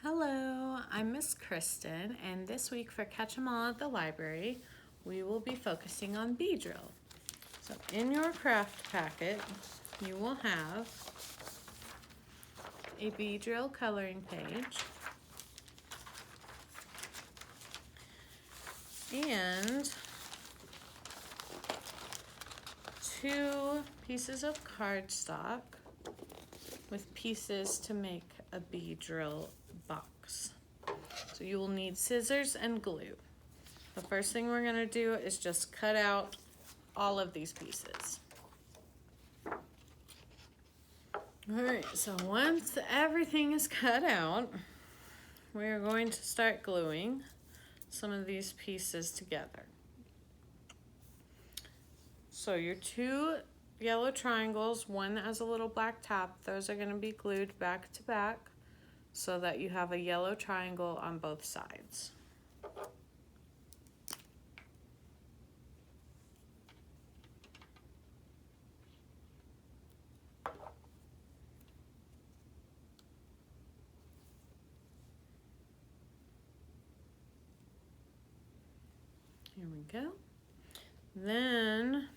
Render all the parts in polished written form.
Hello, I'm Miss Kristin, and this week for Catch 'em All at the library, we will be focusing on Beedrill. So in your craft packet, you will have a Beedrill coloring page and 2 pieces of cardstock with pieces to make a Beedrill box. So you will need scissors and glue. The first thing we're going to do is just cut out all of these pieces. Alright, so once everything is cut out, we are going to start gluing some of these pieces together. So your 2 yellow triangles, one has a little black top, those are going to be glued back to back so that you have a yellow triangle on both sides. Here we go. Then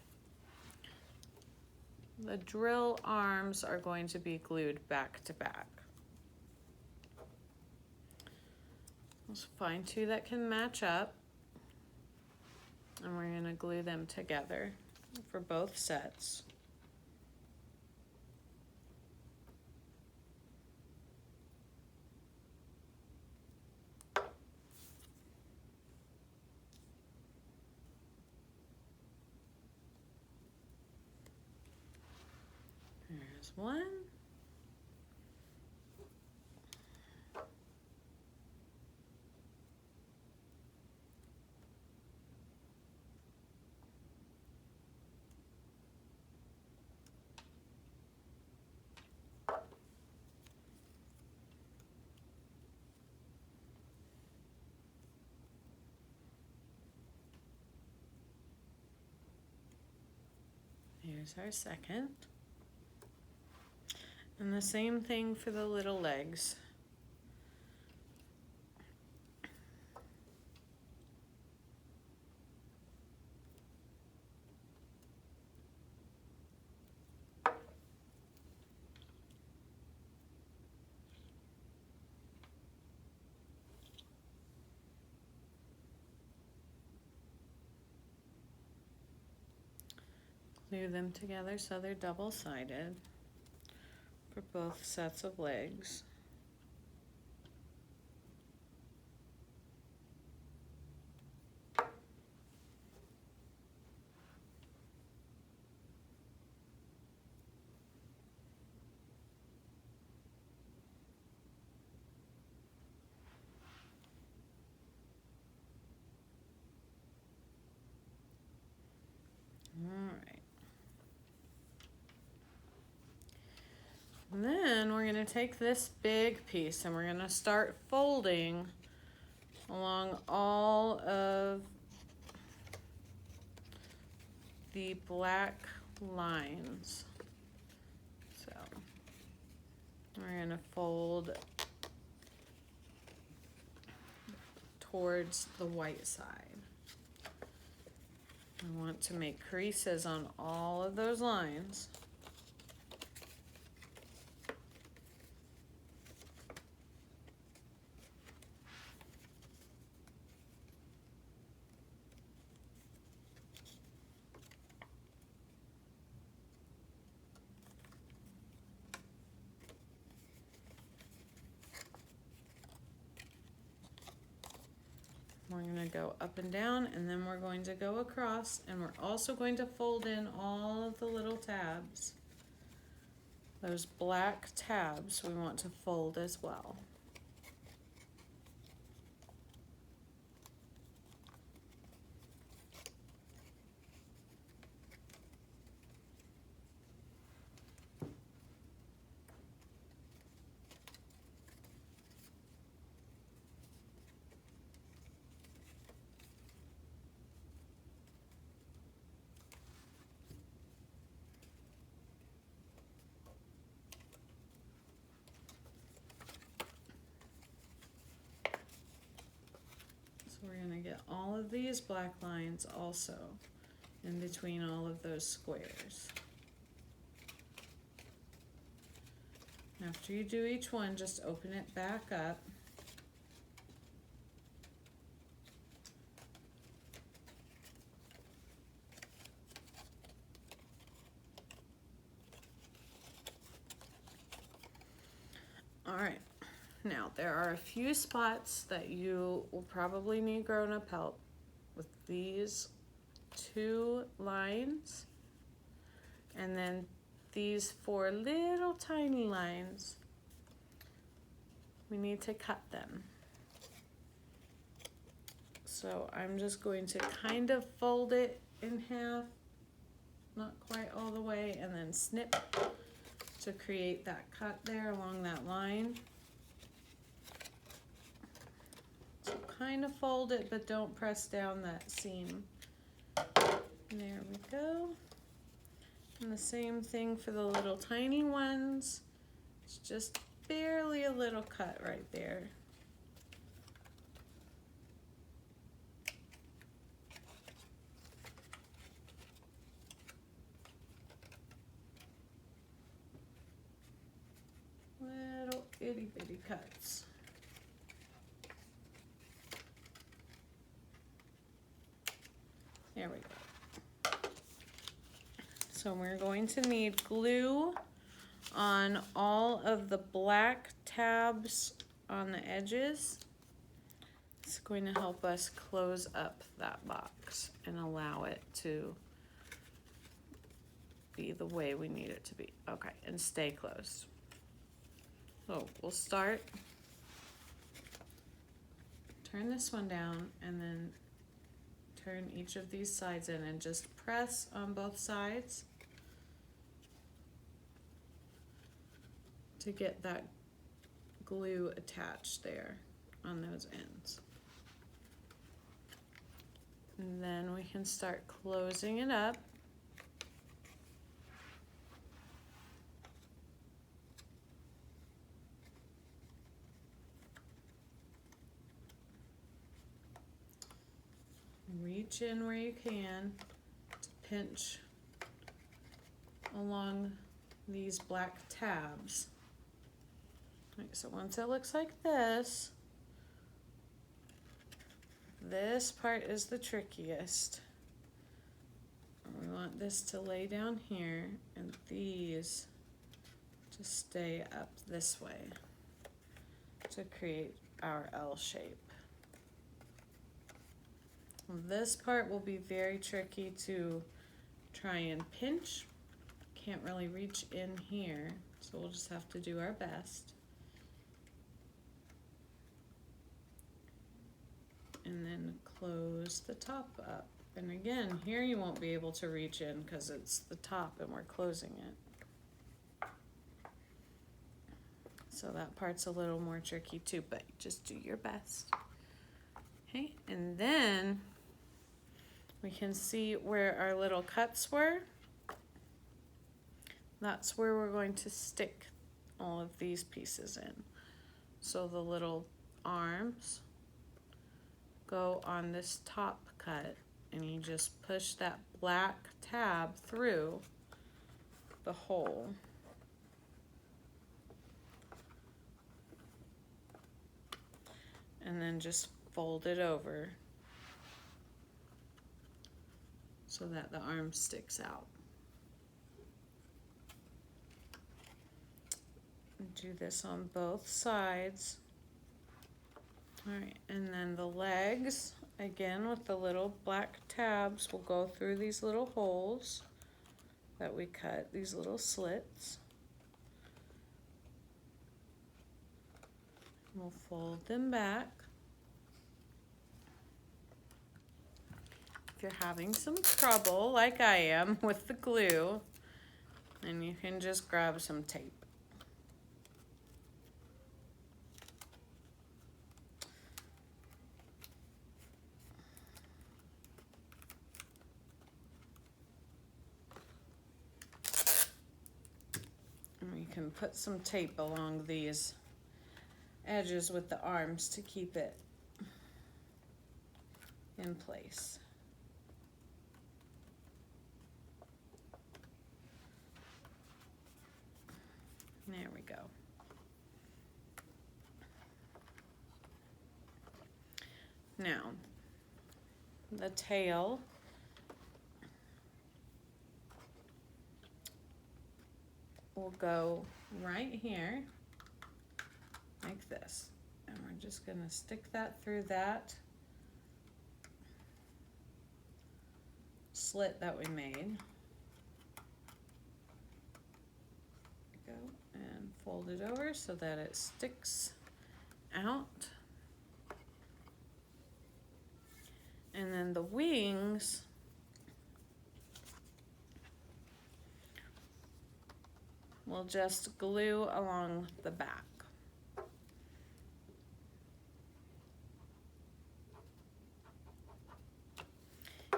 the drill arms are going to be glued back to back. Let's find 2 that can match up, and we're going to glue them together for both sets. There's one. Here's our second. And the same thing for the little legs. Glue them together so they're double-sided for both sets of legs. All right. And then we're going to take this big piece and we're going to start folding along all of the black lines. So we're going to fold towards the white side. I want to make creases on all of those lines. We're going to go up and down, and then we're going to go across, and we're also going to fold in all of the little tabs. Those black tabs we want to fold as well. all of these black lines also in between all of those squares. After you do each one, just open it back up. All right, now there are a few spots that you will probably need grown-up help with these 2 lines, and then these 4 little tiny lines. We need to cut them. So I'm just going to kind of fold it in half, not quite all the way, and then snip to create that cut there along that line. So kind of fold it, but don't press down that seam. There we go. And the same thing for the little tiny ones. It's just barely a little cut right there. Little itty bitty cuts. There we go. So we're going to need glue on all of the black tabs on the edges. It's going to help us close up that box and allow it to be the way we need it to be. Okay, and stay closed. So we'll start, turn this one down, and then turn each of these sides in and just press on both sides to get that glue attached there on those ends. And then we can start closing it up. Reach in where you can to pinch along these black tabs. All right, so once it looks like this part is the trickiest. We want this to lay down here and these to stay up this way to create our L shape. This part will be very tricky to try and pinch. Can't really reach in here, so we'll just have to do our best. And then close the top up. And again, here you won't be able to reach in because it's the top and we're closing it. So that part's a little more tricky too, but just do your best. Okay, and then we can see where our little cuts were. That's where we're going to stick all of these pieces in. So the little arms go on this top cut, and you just push that black tab through the hole. And then just fold it over so that the arm sticks out. Do this on both sides. All right, and then the legs, again with the little black tabs, will go through these little holes that we cut, these little slits. We'll fold them back. If you're having some trouble, like I am, with the glue, then you can just grab some tape. And we can put some tape along these edges with the arms to keep it in place. There we go. Now, the tail will go right here, like this. And we're just gonna stick that through that slit that we made. Go and fold it over so that it sticks out. And then the wings we'll just glue along the back.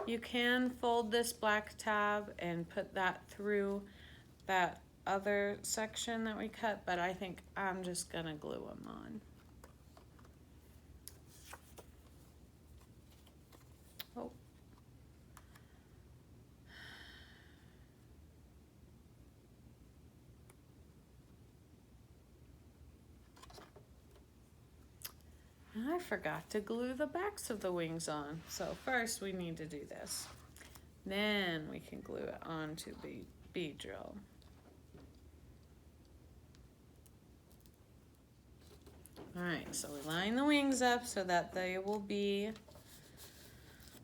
You can fold this black tab and put that through that other section that we cut, but I think I'm just gonna glue them on. Oh. And I forgot to glue the backs of the wings on. So first we need to do this. Then we can glue it onto the Beedrill. Alright, so we line the wings up so that they will be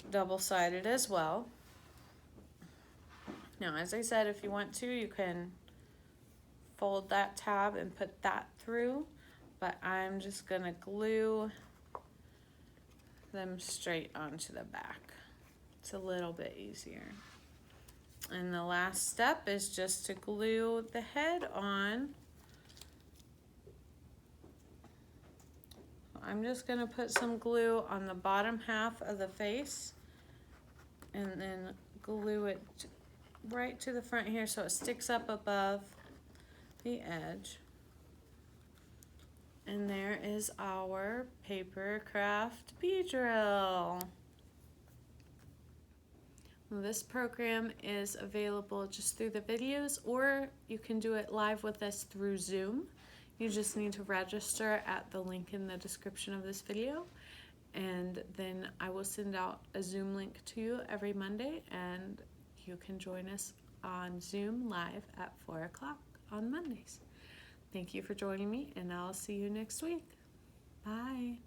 double-sided as well. Now, as I said, if you want to, you can fold that tab and put that through, but I'm just gonna glue them straight onto the back. It's a little bit easier. And the last step is just to glue the head on. I'm just gonna put some glue on the bottom half of the face and then glue it right to the front here so it sticks up above the edge. And there is our paper craft Beedrill. This program is available just through the videos, or you can do it live with us through Zoom. You just need to register at the link in the description of this video, and then I will send out a Zoom link to you every Monday, and you can join us on Zoom live at 4 o'clock on Mondays. Thank you for joining me, and I'll see you next week. Bye.